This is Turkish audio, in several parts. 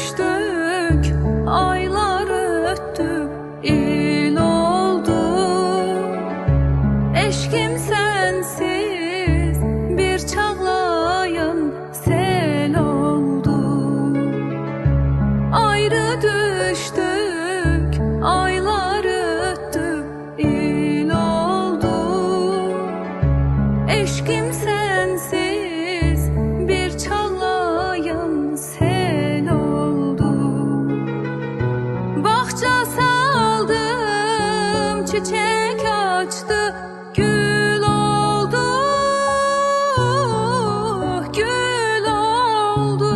düştük, aylar öttü, il oldu. Eşkim sensiz bir çağlayan sel oldu. Ayrı düştük, aylar öttü, il oldu. Eşkim sensiz bir çağlayan sel oldu. Bahçe saldım, çiçek açtı, gül oldu, gül oldu.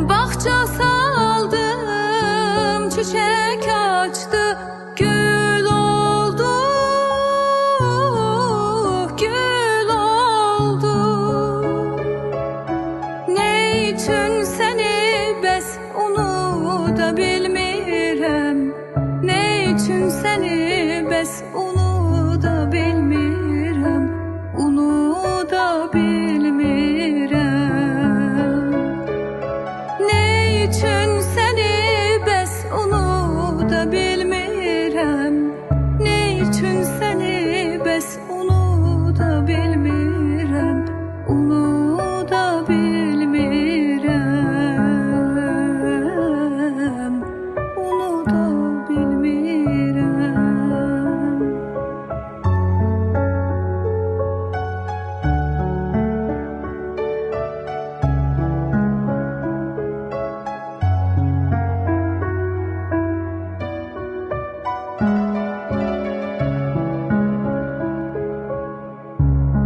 Bahçe saldım, çiçek açtı, gül oldu, gül oldu. Ne için seni bəs onu da bilmirəm, ne için seni bəs onu da bilmirəm, onu da bilmirəm. Ne için seni bəs onu da bilmirəm, ne için seni bəs onu da bilmirəm, onu da bilmirəm, onu da bilmirəm.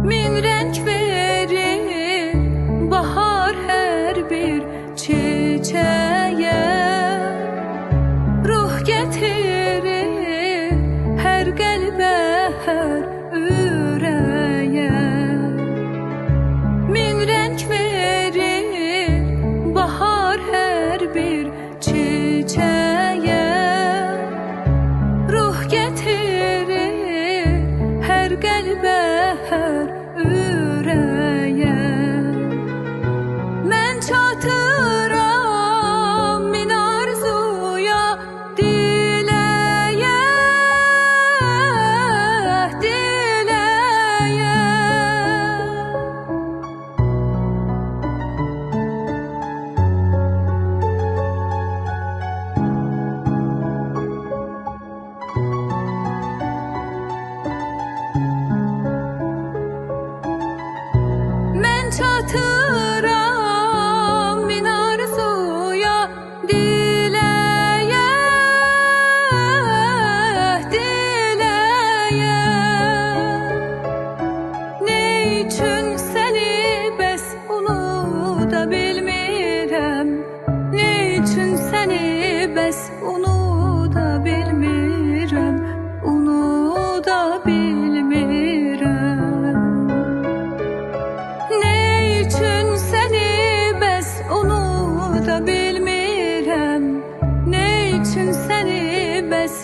Min renk verir bahar her bir çiçeğe, ruh getirir her kalbe, her yüreğe. Min renk verir bahar her bir çiçeğe, ruh getirir her kalbe, her yüreğe. Mən çatıram min arzuya, diləyə, diləyə. Mən çatıram min arzuya, diləyə, diləyə. Ne için seni bəs onu da bilmirəm, ne için seni bəs onu da bilmirəm, onu da bilmirəm. Ne için seni bəs onu da bilmirəm, ne için seni bəs